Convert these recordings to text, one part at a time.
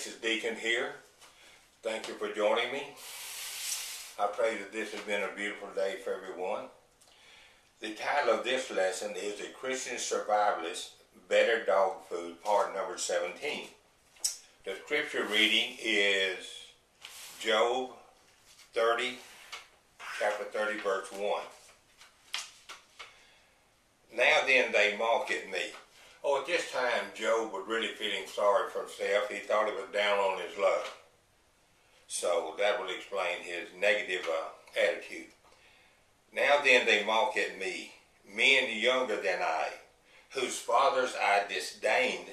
TheTexasDeacon here. Thank you for joining me. I pray that this has been a beautiful day for everyone. The title of this lesson is The Christian Survivalist Better Dog Food, part number 17. The scripture reading is Job 30, chapter 30, verse 1. Now then they mock at me. Oh, at this time, Job was really feeling sorry for himself. He thought he was down on his luck. So that will explain his negative attitude. Now then they mock at me, men younger than I, whose fathers I disdained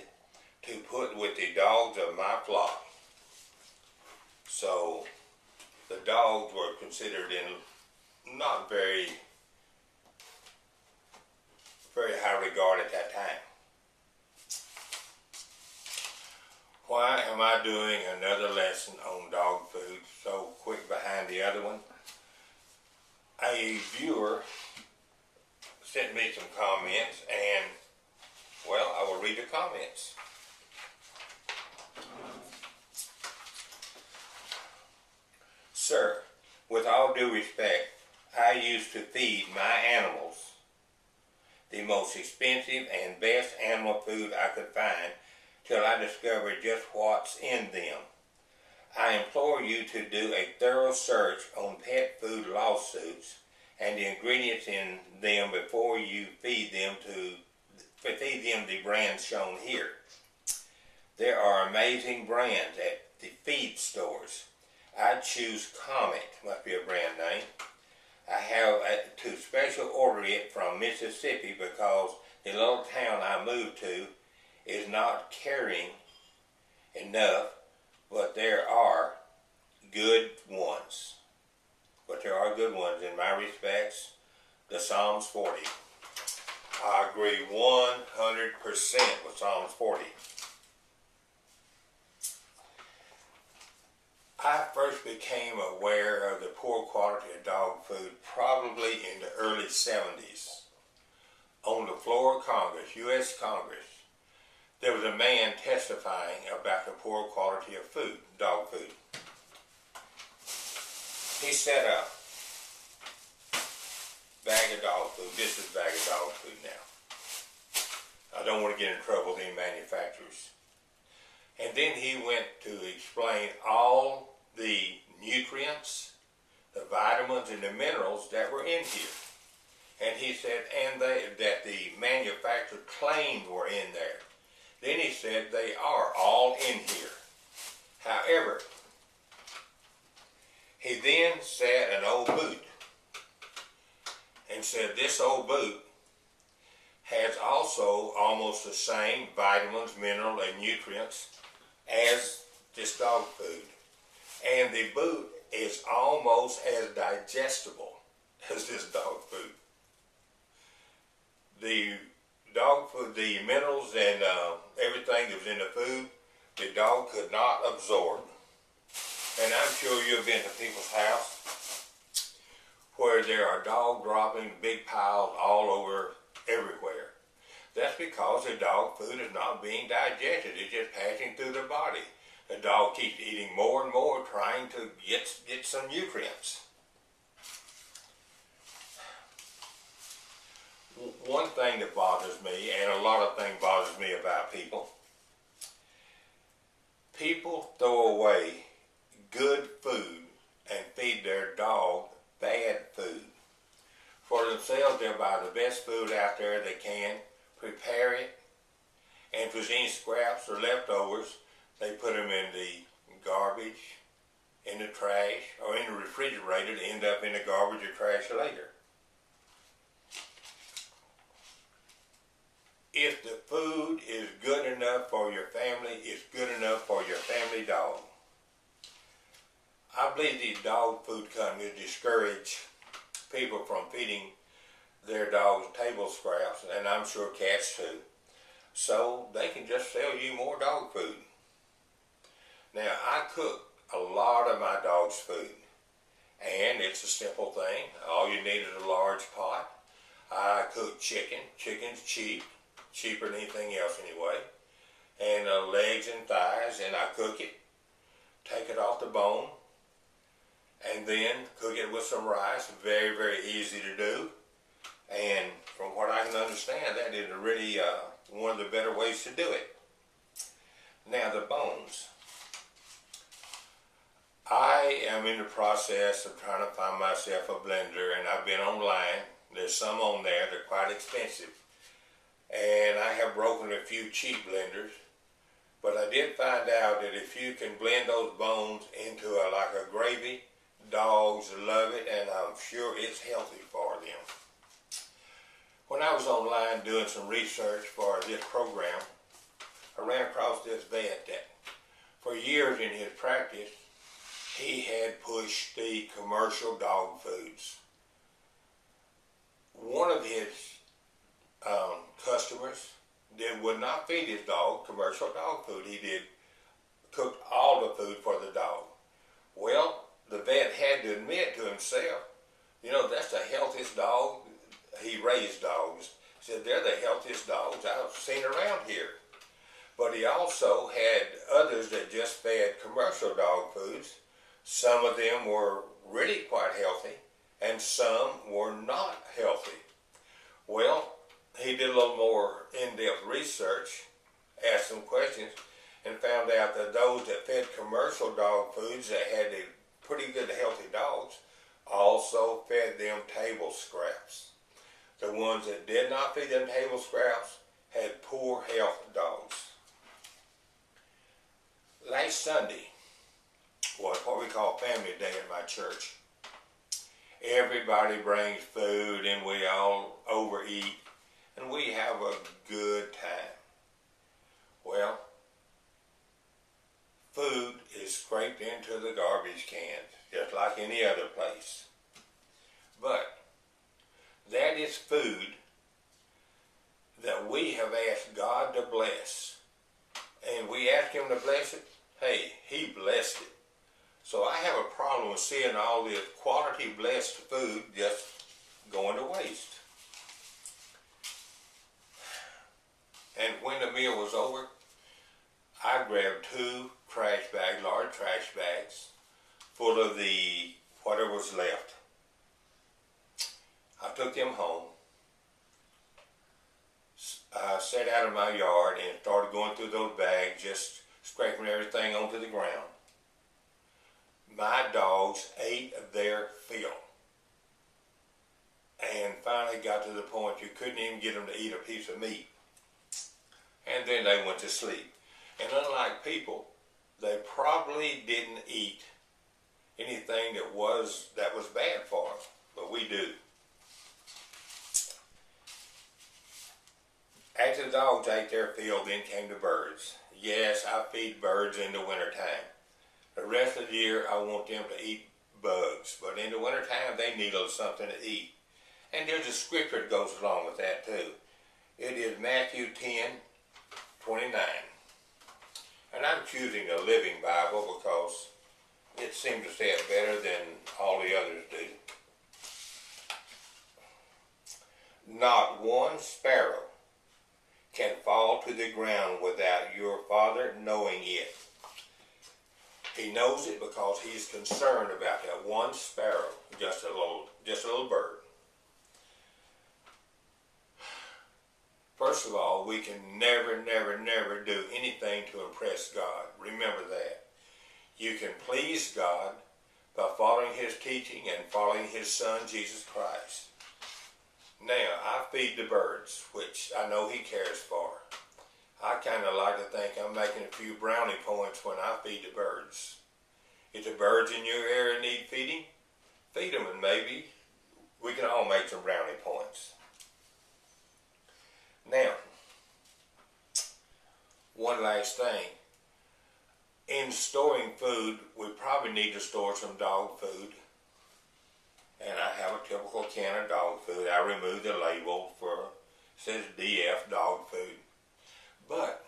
to put with the dogs of my flock. So the dogs were considered not very high regard at that time. Why am I doing another lesson on dog food so quick behind the other one? A viewer sent me some comments and, well, I will read the comments. Sir, with all due respect, I used to feed my animals the most expensive and best animal food I could find till I discovered just what's in them. I implore you to do a thorough search on pet food lawsuits and the ingredients in them before you feed them the brands shown here. There are amazing brands at the feed stores. I choose Comet, must be a brand name. I have to special order it from Mississippi because the little town I moved to is not carrying enough, but there are good ones. In my respects, the Psalms 40. I agree 100% with Psalms 40. I first became aware of the poor quality of dog food probably in the early 70s. On the floor of Congress, U.S. Congress, there was a man testifying about the poor quality of food, dog food. He set up bag of dog food. This is bag of dog food now. I don't want to get in trouble with any manufacturers. And then he went to explain all the nutrients, the vitamins, and the minerals that were in here. And he said, that the manufacturer claimed were in there. Then he said they are all in here. However, he then said an old boot and said this old boot has also almost the same vitamins, minerals, and nutrients as this dog food. And the boot is almost as digestible as this dog food. The dog food, the minerals and everything that was in the food, the dog could not absorb. And I'm sure you've been to people's house where there are dog dropping big piles all over everywhere. That's because the dog food is not being digested. It's just passing through their body. The dog keeps eating more and more, trying to get some nutrients. One thing that bothers me, and a lot of things bothers me about people throw away good food and feed their dog bad food. For themselves, they'll buy the best food out there they can, prepare it, and if there's any scraps or leftovers, they put them in the garbage, in the trash, or in the refrigerator to end up in the garbage or trash later. If the food is good enough for your family, it's good enough for your family dog. I believe these dog food companies discourage people from feeding their dogs table scraps, and I'm sure cats too, so they can just sell you more dog food. Now, I cook a lot of my dog's food, and it's a simple thing. All you need is a large pot. I cook chicken. Chicken's cheap, cheaper than anything else anyway. And legs and thighs, and I cook it take it off the bone, and then cook it with some rice. Very, very easy to do. And from what I can understand, that is really one of the better ways to do it. Now, the bones. I am in the process of trying to find myself a blender, and I've been online. There's some on there. They're quite expensive. And I have broken a few cheap blenders. But I did find out that if you can blend those bones into like a gravy, dogs love it, and I'm sure it's healthy for them. When I was online doing some research for this program, I ran across this vet that for years in his practice, he had pushed the commercial dog foods. One of his customers would not feed his dog commercial dog food. He did cook all the food for the dog. Well, the vet had to admit to himself, that's the healthiest dog. He raised dogs. He said, they're the healthiest dogs I've seen around here. But he also had others that just fed commercial dog foods. Some of them were really quite healthy, and some were not healthy. Well, he did a little more in-depth research, asked some questions, and found out that those that fed commercial dog foods that had the pretty good healthy dogs also fed them table scraps. The ones that did not feed them table scraps had poor health dogs. Last Sunday was what we call Family Day at my church. Everybody brings food and we all overeat and we have a good time. Well, food is scraped into the garbage cans just like any other place. But that is food that we have asked God to bless. And we ask Him to bless it. Hey, He blessed it. So I have a problem with seeing all this quality blessed food just going to waste. And when the meal was over, I grabbed 2 trash bags, large trash bags, full of the whatever was left. I took them home. I sat out in my yard and started going through those bags, just scraping everything onto the ground. My dogs ate their fill. And finally got to the point you couldn't even get them to eat a piece of meat. And then they went to sleep. And unlike people, they probably didn't eat anything that was bad for them, but we do. After the dogs ate their fill, then came the birds. Yes, I feed birds in the wintertime. The rest of the year, I want them to eat bugs. But in the wintertime, they need something to eat. And there's a scripture that goes along with that too. It is Matthew 10:29. And I'm choosing a Living Bible because it seems to say it better than all the others do. Not one sparrow can fall to the ground without your Father knowing it. He knows it because He's concerned about that one sparrow, just a little bird. First of all, we can never do anything to impress God. Remember that. You can please God by following His teaching and following His Son, Jesus Christ. Now, I feed the birds, which I know He cares for. I kind of like to think I'm making a few brownie points when I feed the birds. If the birds in your area need feeding, feed them and maybe we can all make some brownie points. Now, one last thing. In storing food, we probably need to store some dog food. And I have a typical can of dog food. I removed the label it says DF dog food. But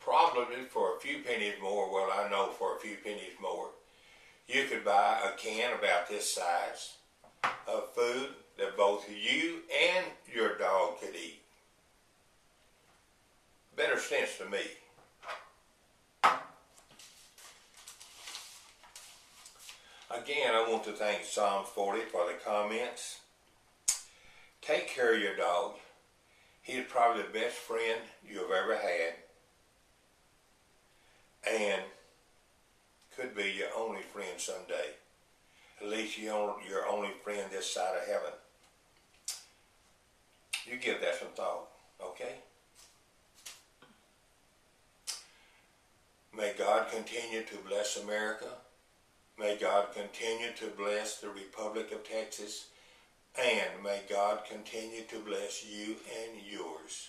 probably for a few pennies more, well, I know for a few pennies more, you could buy a can about this size of food that both you and your dog could eat. Better sense to me. Again, I want to thank Psalm 40 for the comments. Take care of your dog. He's probably the best friend you've ever had, and could be your only friend someday. At least your only friend this side of heaven. You give that some thought, okay? May God continue to bless America. May God continue to bless the Republic of Texas. And may God continue to bless you and yours.